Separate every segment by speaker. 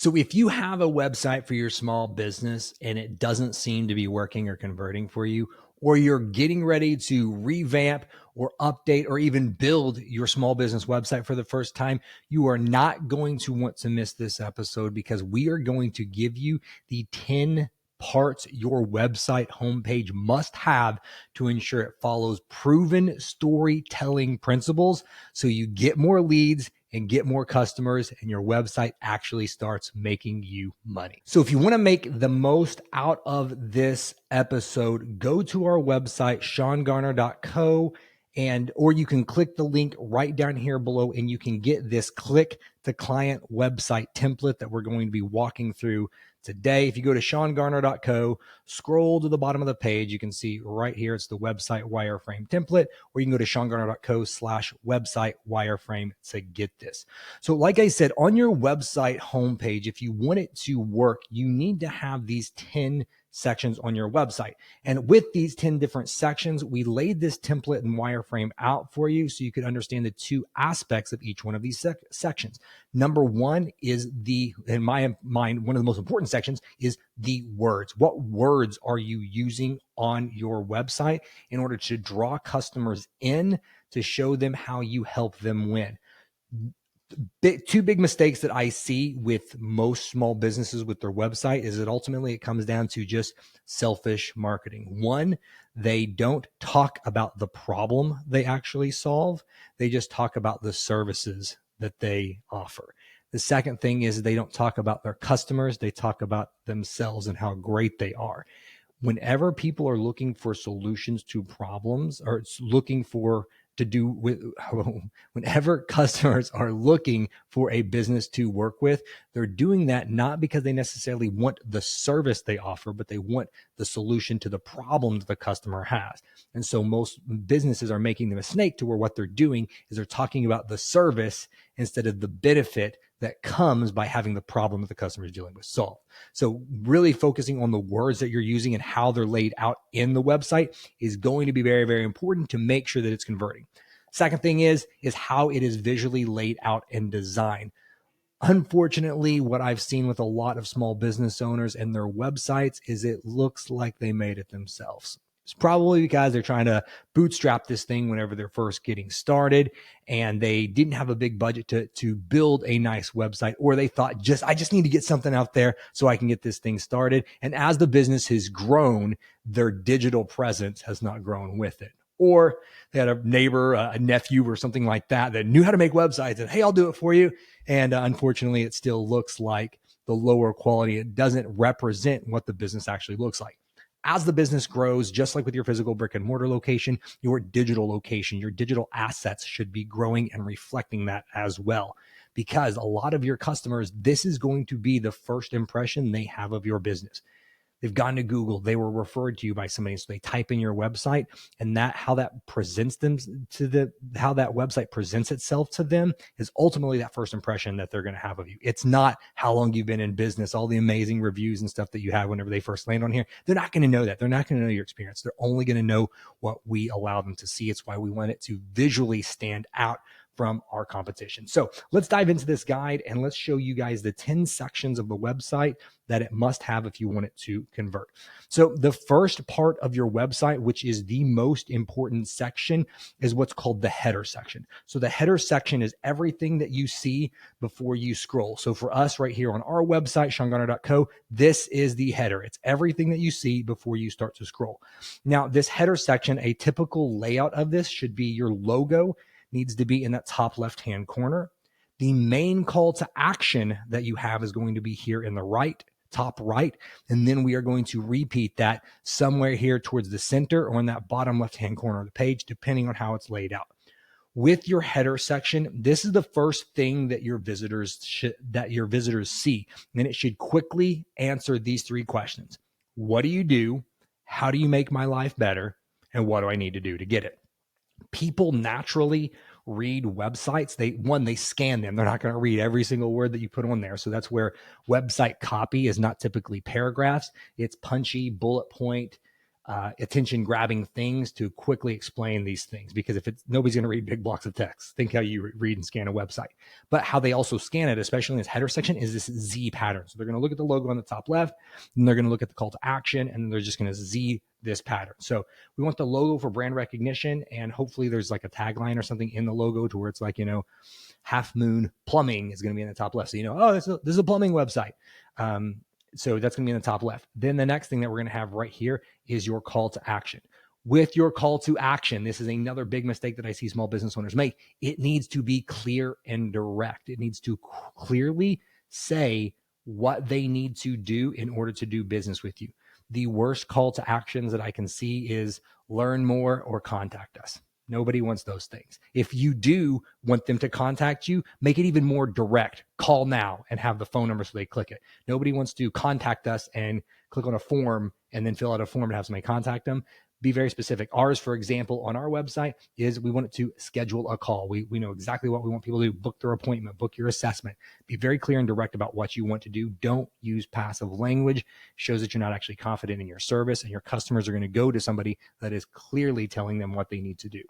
Speaker 1: So if you have a website for your small business and it doesn't seem to be working or converting for you, or you're getting ready to revamp or update or even build your small business website for the first time, you are not going to want to miss this episode, because we are going to give you the 10 parts your website homepage must have to ensure it follows proven storytelling principles, so you get more leads and get more customers and your website actually starts making you money. So if you want to make the most out of this episode, go to our website, seangarner.co, or you can click the link right down here below and you can get this click to client website template that we're going to be walking through today. If you go to seangarner.co, scroll to the bottom of the page, you can see right here, it's the website wireframe template, or you can go to seangarner.co/website wireframe to get this. So like I said, on your website homepage, if you want it to work, you need to have these 10 sections on your website. And with these 10 different sections, we laid this template and wireframe out for you so you could understand the two aspects of each one of these sections. Number one is in my mind, one of the most important sections is the words. What words are you using on your website in order to draw customers in, to show them how you help them win? Two big mistakes that I see with most small businesses with their website is that ultimately it comes down to just selfish marketing. One, they don't talk about the problem they actually solve. They just talk about the services that they offer. The second thing is they don't talk about their customers. They talk about themselves and how great they are. Whenever people are looking for solutions to problems, or it's looking for to do with, whenever customers are looking for a business to work with, they're doing that not because they necessarily want the service they offer, but they want the solution to the problem that the customer has. And so most businesses are making the mistake to where what they're doing is they're talking about the service instead of the benefit that comes by having the problem that the customer is dealing with solved. So really focusing on the words that you're using and how they're laid out in the website is going to be very, very important to make sure that it's converting. Second thing is how it is visually laid out and designed. Unfortunately, what I've seen with a lot of small business owners and their websites is it looks like they made it themselves. It's probably because they're trying to bootstrap this thing whenever they're first getting started, and they didn't have a big budget to build a nice website, or they thought I just need to get something out there so I can get this thing started. And as the business has grown, their digital presence has not grown with it. Or they had a neighbor, a nephew or something like that knew how to make websites and, hey, I'll do it for you. And unfortunately, it still looks like the lower quality. It doesn't represent what the business actually looks like. As the business grows, just like with your physical brick and mortar location, your digital location, your digital assets should be growing and reflecting that as well. Because a lot of your customers, this is going to be the first impression they have of your business. They've gone to Google, they were referred to you by somebody, so they type in your website, and how that presents them to how that website presents itself to them is ultimately that first impression that they're going to have of you. It's not how long you've been in business, all the amazing reviews and stuff that you have whenever they first land on here. They're not going to know that. They're not going to know your experience. They're only going to know what we allow them to see. It's why we want it to visually stand out from our competition. So let's dive into this guide and let's show you guys the 10 sections of the website that it must have if you want it to convert. So the first part of your website, which is the most important section, is what's called the header section. So the header section is everything that you see before you scroll. So for us right here on our website, seangarner.co, this is the header. It's everything that you see before you start to scroll. Now, this header section, a typical layout of this should be your logo needs to be in that top left-hand corner. The main call to action that you have is going to be here in the top right. And then we are going to repeat that somewhere here towards the center or in that bottom left-hand corner of the page, depending on how it's laid out. With your header section, this is the first thing that your visitors see. And it should quickly answer these three questions. What do you do? How do you make my life better? And what do I need to do to get it? People naturally read websites. They scan them. They're not going to read every single word that you put on there. So that's where website copy is not typically paragraphs. It's punchy, bullet point, attention grabbing things to quickly explain these things, because if it's nobody's going to read big blocks of text. Think how you read and scan a website. But how they also scan it, especially in this header section, is this Z pattern. So they're going to look at the logo on the top left, and they're going to look at the call to action, and they're just going to Z this pattern. So we want the logo for brand recognition, and hopefully there's like a tagline or something in the logo to where it's like, Half Moon Plumbing is going to be in the top left. So, oh, this is a plumbing website. So that's going to be in the top left. Then the next thing that we're going to have right here is your call to action. With your call to action, this is another big mistake that I see small business owners make. It needs to be clear and direct. It needs to clearly say what they need to do in order to do business with you. The worst call to actions that I can see is learn more or contact us. Nobody wants those things. If you do want them to contact you, make it even more direct. Call now and have the phone number so they click it. Nobody wants to contact us and click on a form and then fill out a form and have somebody contact them. Be very specific. Ours, for example, on our website is we want it to schedule a call. We know exactly what we want people to do. Book their appointment, book your assessment. Be very clear and direct about what you want to do. Don't use passive language. It shows that you're not actually confident in your service, and your customers are going to go to somebody that is clearly telling them what they need to do.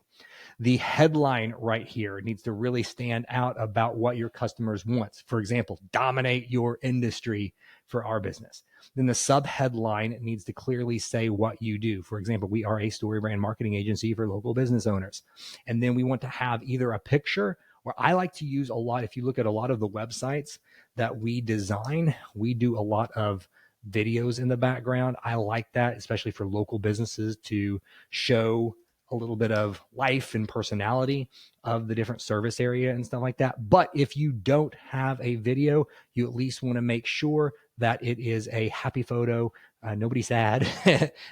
Speaker 1: The headline right here needs to really stand out about what your customers want. For example, dominate your industry for our business. Then the sub headline needs to clearly say what you do. For example, we are a story brand marketing agency for local business owners. And then we want to have either a picture, or I like to use a lot. If you look at a lot of the websites that we design, we do a lot of videos in the background. I like that, especially for local businesses, to show a little bit of life and personality of the different service area and stuff like that. But if you don't have a video, you at least want to make sure that it is a happy photo, nobody sad,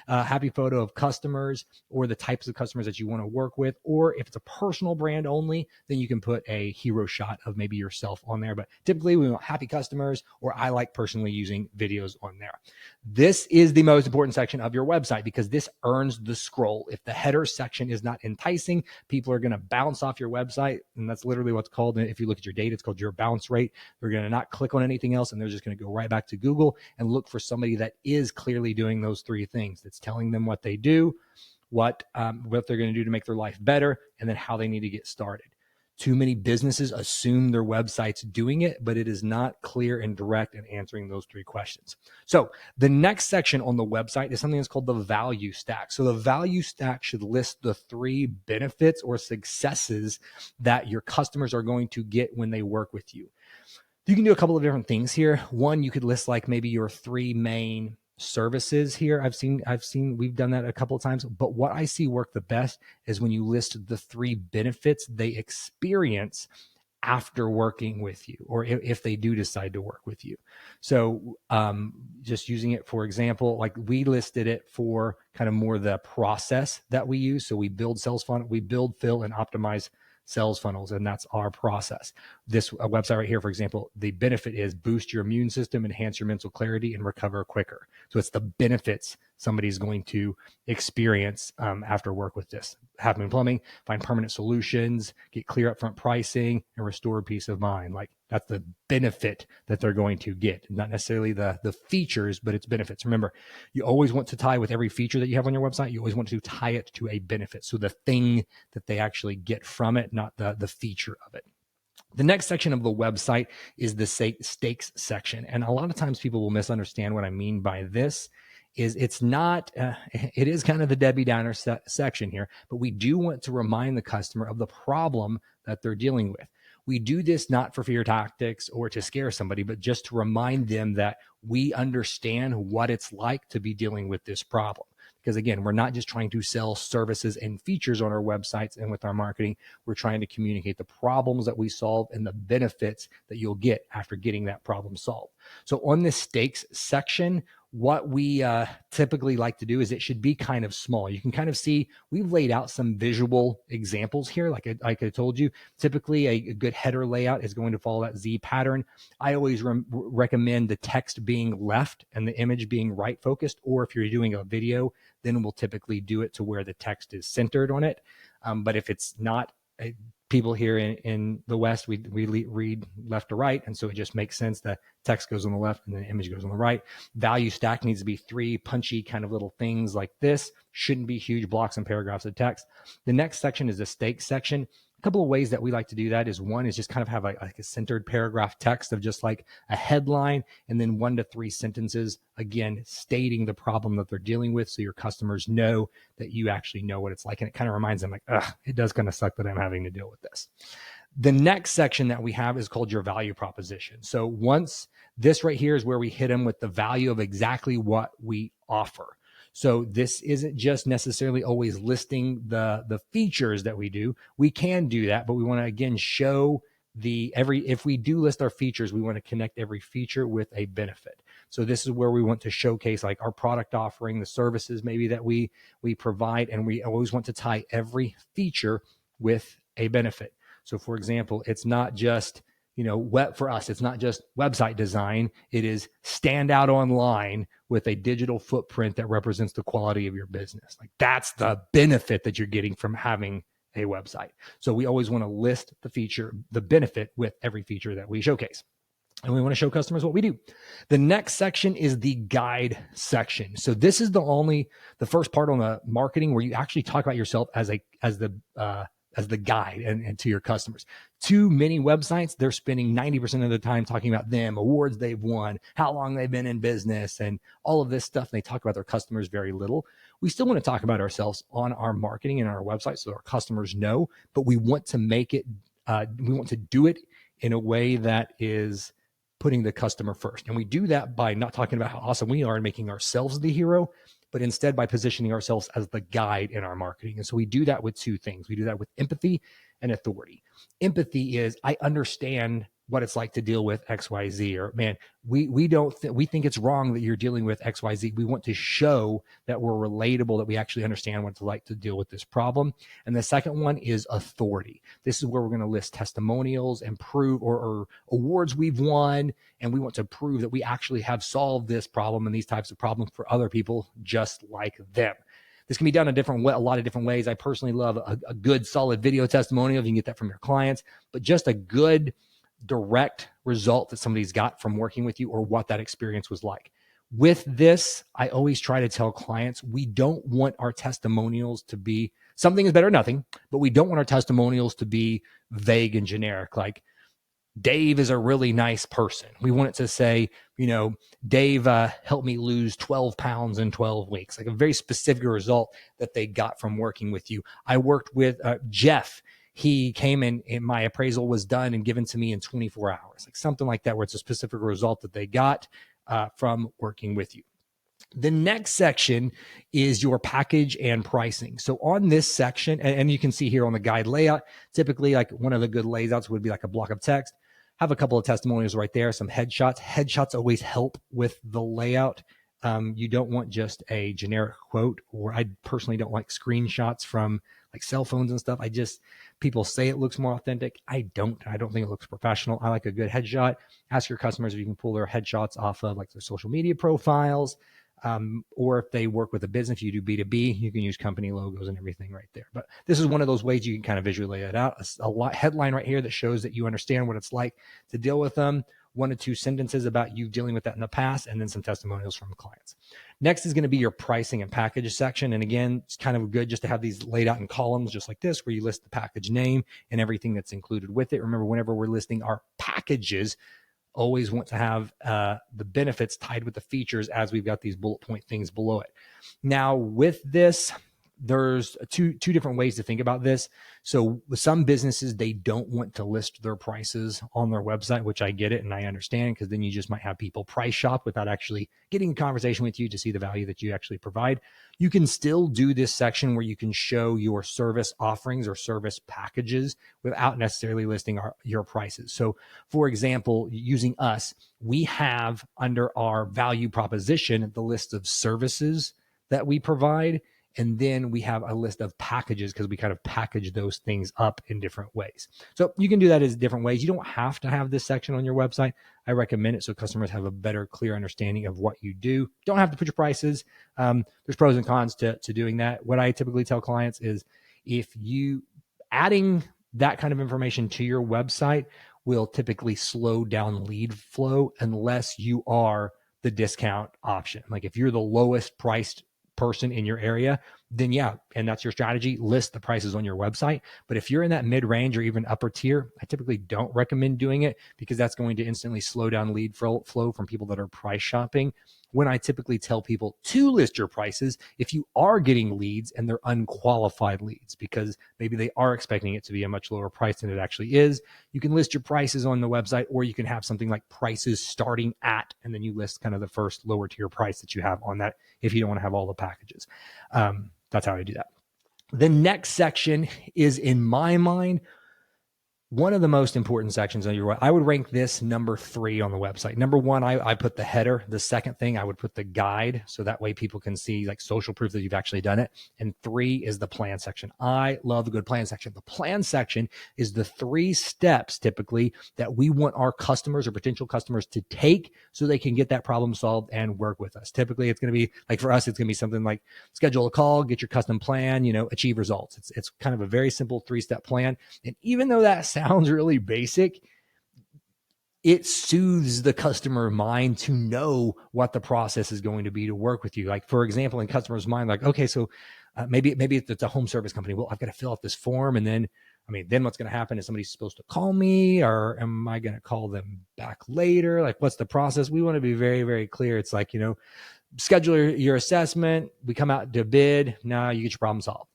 Speaker 1: happy photo of customers or the types of customers that you want to work with. Or if it's a personal brand only, then you can put a hero shot of maybe yourself on there. But typically we want happy customers, or I like personally using videos on there. This is the most important section of your website because this earns the scroll. If the header section is not enticing, people are going to bounce off your website. And that's literally what's called, if you look at your data, it's called your bounce rate. They're going to not click on anything else, and they're just going to go right back to Google and look for somebody that is clearly doing those three things. That's telling them what they do, what they're going to do to make their life better, and then how they need to get started. Too many businesses assume their website's doing it, but it is not clear and direct in answering those three questions. So the next section on the website is something that's called the value stack. So the value stack should list the three benefits or successes that your customers are going to get when they work with you. You can do a couple of different things here. One, you could list like maybe your three main services here. I've seen we've done that a couple of times, but what I see work the best is when you list the three benefits they experience after working with you, or if they do decide to work with you. So just using it, for example, like we listed it for kind of more the process that we use. So we build sales funnel, we build, fill, and optimize sales funnels, and that's our process. This website right here, for example, the benefit is boost your immune system, enhance your mental clarity, and recover quicker. So it's the benefits somebody's going to experience after work with this. Half Moon Plumbing, find permanent solutions, get clear upfront pricing, and restore peace of mind. Like that's the benefit that they're going to get, not necessarily the features, but it's benefits. Remember, you always want to tie with every feature that you have on your website. You always want to tie it to a benefit. So the thing that they actually get from it, not the feature of it. The next section of the website is the stakes section. And a lot of times people will misunderstand what I mean by this. It's not, it is kind of the Debbie Downer section here, but we do want to remind the customer of the problem that they're dealing with. We do this not for fear tactics or to scare somebody, but just to remind them that we understand what it's like to be dealing with this problem. Because again, we're not just trying to sell services and features on our websites and with our marketing. We're trying to communicate the problems that we solve and the benefits that you'll get after getting that problem solved. So on this stakes section, what we typically like to do is it should be kind of small. You can kind of see we've laid out some visual examples here. Like I told you, typically a good header layout is going to follow that Z pattern. I always recommend the text being left and the image being right focused, or if you're doing a video, then we'll typically do it to where the text is centered on it. But if it's not people here in the West, we read left to right. And so it just makes sense that text goes on the left and then the image goes on the right. Value stack needs to be 3 punchy kind of little things like this. Shouldn't be huge blocks and paragraphs of text. The next section is the stakes section. A couple of ways that we like to do that is one is just kind of have like a centered paragraph text of just like a headline and then 1 to 3 sentences, again, stating the problem that they're dealing with so your customers know that you actually know what it's like. And it kind of reminds them like, it does kind of suck that I'm having to deal with this. The next section that we have is called your value proposition. So once this right here is where we hit them with the value of exactly what we offer. So this isn't just necessarily always listing the features that we do. We can do that, but we want to, again, show if we do list our features, we want to connect every feature with a benefit. So this is where we want to showcase like our product offering, the services maybe that we provide, and we always want to tie every feature with a benefit. So for example, it's not just, for us, it's not just website design. It is stand out online with a digital footprint that represents the quality of your business. Like that's the benefit that you're getting from having a website. So we always want to list the benefit with every feature that we showcase. And we want to show customers what we do. The next section is the guide section. So this is the first part on the marketing where you actually talk about yourself as the guide and to your customers. Too many websites, they're spending 90% of the time talking about them, awards they've won, how long they've been in business, and all of this stuff. And they talk about their customers very little. We still want to talk about ourselves on our marketing and our website so our customers know, but we want to make it, we want to do it in a way that is putting the customer first. And we do that by not talking about how awesome we are and making ourselves the hero, but instead by positioning ourselves as the guide in our marketing. And so we do that with 2 things. We do that with empathy and authority. Empathy is, I understand what it's like to deal with XYZ, or man, we think it's wrong that you're dealing with XYZ. We want to show that we're relatable, that we actually understand what it's like to deal with this problem. And the second one is authority. This is where we're going to list testimonials and prove or awards we've won. And we want to prove that we actually have solved this problem and these types of problems for other people just like them. This can be done a lot of different ways. I personally love a good solid video testimonial if you can get that from your clients, but just a good direct result that somebody's got from working with you or what that experience was like. With this, I always try to tell clients, we don't want our testimonials to be, something is better than nothing, but we don't want our testimonials to be vague and generic. Like, Dave is a really nice person. We want it to say, Dave helped me lose 12 pounds in 12 weeks, like a very specific result that they got from working with you. I worked with Jeff. He came in and my appraisal was done and given to me in 24 hours, like something like that, where it's a specific result that they got from working with you. The next section is your package and pricing. So on this section, and you can see here on the guide layout, typically like one of the good layouts would be like a block of text, have a couple of testimonials right there, some headshots. Headshots always help with the layout. You don't want just a generic quote, or I personally don't like screenshots from like cell phones and stuff. People say it looks more authentic. I don't think it looks professional. I like a good headshot. Ask your customers if you can pull their headshots off of like their social media profiles, or if they work with a business, if you do B2B, you can use company logos and everything right there. But this is one of those ways you can kind of visually lay it out. A headline right here that shows that you understand what it's like to deal with them. 1 to 2 sentences about you dealing with that in the past, and then some testimonials from clients. Next is going to be your pricing and package section. And again, it's kind of good just to have these laid out in columns just like this, where you list the package name and everything that's included with it. Remember, whenever we're listing our packages, always want to have the benefits tied with the features as we've got these bullet point things below it. Now with this, there's two different ways to think about this. So with some businesses, they don't want to list their prices on their website, which I get it and I understand, because then you just might have people price shop without actually getting a conversation with you to see the value that you actually provide. You can still do this section where you can show your service offerings or service packages without necessarily listing your prices. So for example, using us, we have under our value proposition the list of services that we provide. And then we have a list of packages because we kind of package those things up in different ways. So you can do that as different ways. You don't have to have this section on your website. I recommend it so customers have a better, clear understanding of what you do. Don't have to put your prices. There's pros and cons to doing that. What I typically tell clients is if you adding that kind of information to your website will typically slow down lead flow unless you are the discount option. Like if you're the lowest priced person in your area, then yeah, and that's your strategy, list the prices on your website. But if you're in that mid-range or even upper tier, I typically don't recommend doing it because that's going to instantly slow down lead flow from people that are price shopping. When I typically tell people to list your prices, if you are getting leads and they're unqualified leads, because maybe they are expecting it to be a much lower price than it actually is, you can list your prices on the website, or you can have something like prices starting at, and then you list kind of the first lower tier price that you have on that if you don't want to have all the packages. That's how I do that. The next section is, in my mind, one of the most important sections on your website. I would rank this number 3 on the website. Number 1, I put the header. The second thing, I would put the guide. So that way people can see like social proof that you've actually done it. And 3 is the plan section. I love a good plan section. The plan section is the 3 steps typically that we want our customers or potential customers to take so they can get that problem solved and work with us. Typically it's going to be like, for us, it's going to be something like schedule a call, get your custom plan, achieve results. It's kind of a very simple 3-step plan. And even though that sounds really basic, it soothes the customer mind to know what the process is going to be to work with you. Like, for example, in customer's mind, like, okay, so maybe it's a home service company. Well, I've got to fill out this form. And then what's going to happen is somebody's supposed to call me, or am I going to call them back later? Like, what's the process? We want to be very, very clear. It's like, schedule your assessment. We come out to bid. Now you get your problem solved.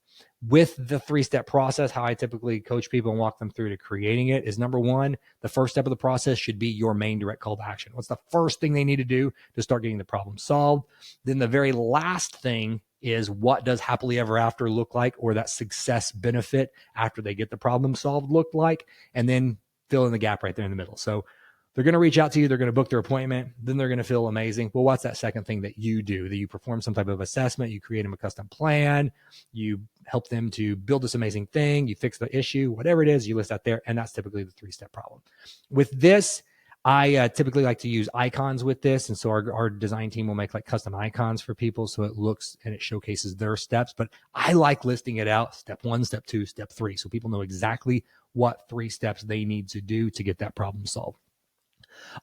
Speaker 1: With the 3-step process, how I typically coach people and walk them through to creating it is, number 1, the first step of the process should be your main direct call to action. What's the first thing they need to do to start getting the problem solved? Then the very last thing is, what does happily ever after look like, or that success benefit after they get the problem solved look like? And then fill in the gap right there in the middle. So they're going to reach out to you. They're going to book their appointment. Then they're going to feel amazing. Well, what's that second thing that you do? That you perform some type of assessment. You create them a custom plan. You help them to build this amazing thing. You fix the issue, whatever it is, you list that there. And that's typically the 3-step problem. With this, I typically like to use icons with this. And so our design team will make like custom icons for people, so it looks and it showcases their steps. But I like listing it out, step 1, step 2, step 3, so people know exactly what 3 steps they need to do to get that problem solved.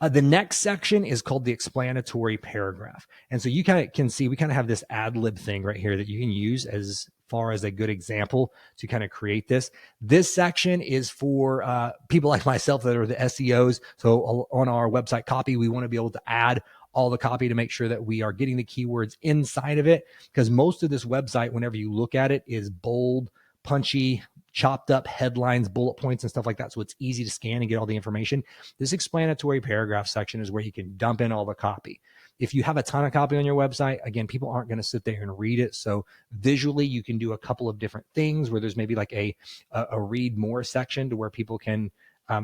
Speaker 1: The next section is called the explanatory paragraph. And so you kind of can see, we kind of have this ad lib thing right here that you can use as far as a good example to kind of create this. This section is for people like myself that are the SEOs. So on our website copy, we want to be able to add all the copy to make sure that we are getting the keywords inside of it, because most of this website, whenever you look at it, is bold, punchy, chopped up headlines, bullet points, and stuff like that. So it's easy to scan and get all the information. This explanatory paragraph section is where you can dump in all the copy. If you have a ton of copy on your website, again, people aren't going to sit there and read it. So visually, you can do a couple of different things where there's maybe like a read more section to where people can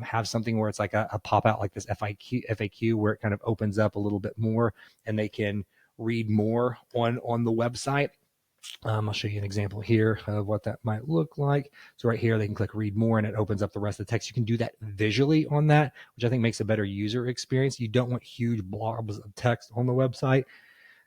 Speaker 1: have something where it's like a pop out like this FAQ where it kind of opens up a little bit more and they can read more on the website. I'll show you an example here of what that might look like. So right here, they can click read more and it opens up the rest of the text. You can do that visually on that, which I think makes a better user experience. You don't want huge blobs of text on the website.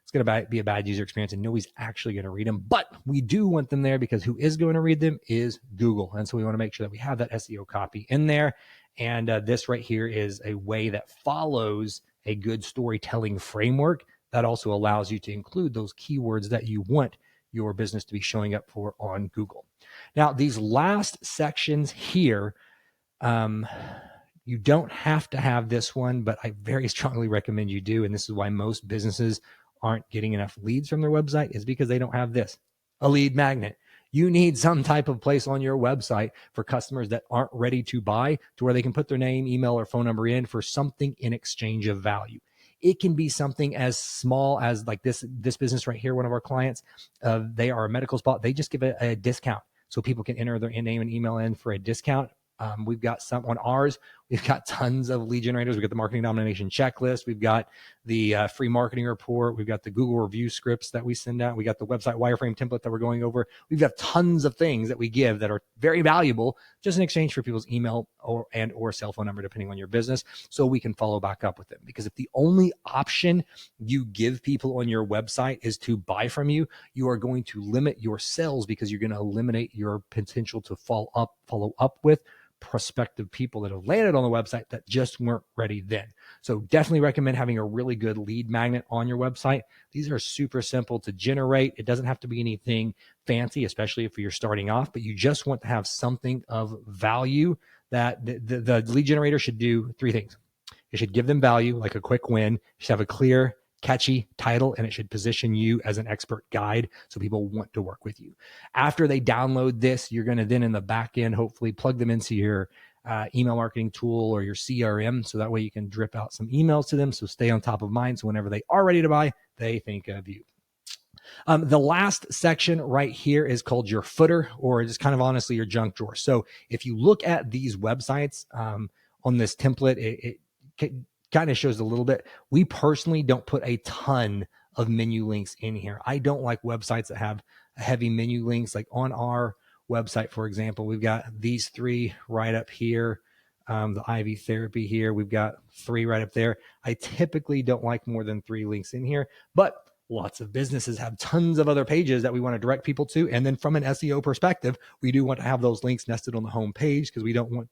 Speaker 1: It's going to be a bad user experience and nobody's actually going to read them, but we do want them there because who is going to read them is Google. And so we want to make sure that we have that SEO copy in there. And this right here is a way that follows a good storytelling framework that also allows you to include those keywords that you want your business to be showing up for on Google. Now, these last sections here, you don't have to have this one, but I very strongly recommend you do. And this is why most businesses aren't getting enough leads from their website, is because they don't have this, a lead magnet. You need some type of place on your website for customers that aren't ready to buy, to where they can put their name, email, or phone number in for something in exchange of value. It can be something as small as like this business right here, one of our clients, they are a medical spa. They just give a discount so people can enter their name and email in for a discount. We've got some on ours. We've got tons of lead generators. We've got the marketing domination checklist. We've got the free marketing report. We've got the Google review scripts that we send out. We got the website wireframe template that we're going over. We've got tons of things that we give that are very valuable just in exchange for people's email or cell phone number, depending on your business, so we can follow back up with them. Because if the only option you give people on your website is to buy from you, you are going to limit your sales because you're going to eliminate your potential to follow up with prospective people that have landed on the website that just weren't ready then. So definitely recommend having a really good lead magnet on your website. These are super simple to generate. It doesn't have to be anything fancy, especially if you're starting off, but you just want to have something of value. That the lead generator should do three things. It should give them value, like a quick win. It should have a clear, catchy title, and it should position you as an expert guide so people want to work with you. After they download this, you're going to then in the back end, hopefully plug them into your email marketing tool or your CRM. So that way you can drip out some emails to them. So stay on top of mind. So whenever they are ready to buy, they think of you. The last section right here is called your footer, or just kind of honestly your junk drawer. So if you look at these websites on this template, it kind of shows a little bit. We personally don't put a ton of menu links in here. I don't like websites that have heavy menu links. Like on our website, for example, we've got these three right up here. The IV therapy here, we've got three right up there. I typically don't like more than 3 links in here, but lots of businesses have tons of other pages that we want to direct people to. And then from an SEO perspective, we do want to have those links nested on the home page because we don't want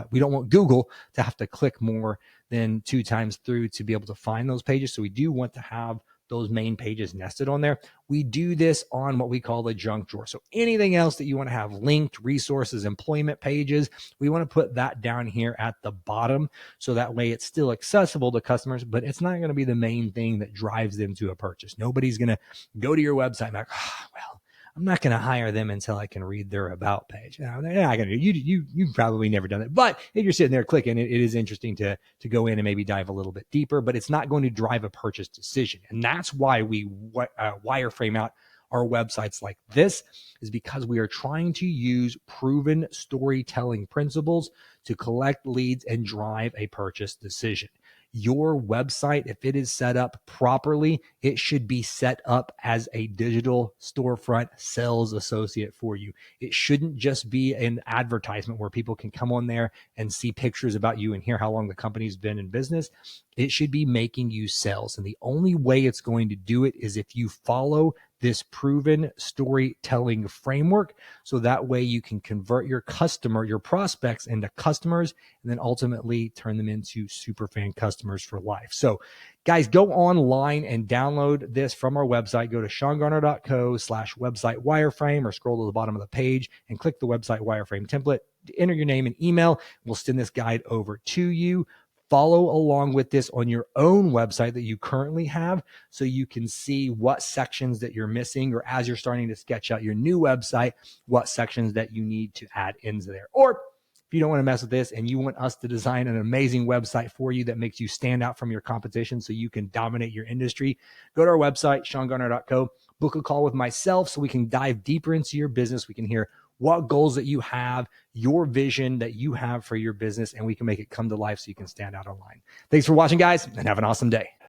Speaker 1: we don't want Google to have to click more than 2 times through to be able to find those pages. So we do want to have those main pages nested on there. We do this on what we call the junk drawer. So anything else that you want to have linked, resources, employment pages, we want to put that down here at the bottom. So that way it's still accessible to customers, but it's not going to be the main thing that drives them to a purchase. Nobody's going to go to your website and be like, well, I'm not going to hire them until I can read their about page. Now, they're not going to. You've probably never done it, but if you're sitting there clicking, it is interesting to go in and maybe dive a little bit deeper. But it's not going to drive a purchase decision, and that's why we wireframe out our websites like this, is because we are trying to use proven storytelling principles to collect leads and drive a purchase decision. Your website, if it is set up properly, it should be set up as a digital storefront sales associate for you. It shouldn't just be an advertisement where people can come on there and see pictures about you and hear how long the company's been in business. It should be making you sales. And the only way it's going to do it is if you follow this proven storytelling framework. So that way you can convert your prospects into customers, and then ultimately turn them into super fan customers for life. So guys, go online and download this from our website. Go to seangarner.co/website wireframe, or scroll to the bottom of the page and click the website wireframe template. Enter your name and email. We'll send this guide over to you. Follow along with this on your own website that you currently have, so you can see what sections that you're missing, or as you're starting to sketch out your new website, what sections that you need to add into there. Or if you don't want to mess with this and you want us to design an amazing website for you that makes you stand out from your competition so you can dominate your industry, go to our website, seangarner.co, book a call with myself so we can dive deeper into your business. We can hear what goals that you have, your vision that you have for your business, and we can make it come to life so you can stand out online. Thanks for watching, guys, and have an awesome day.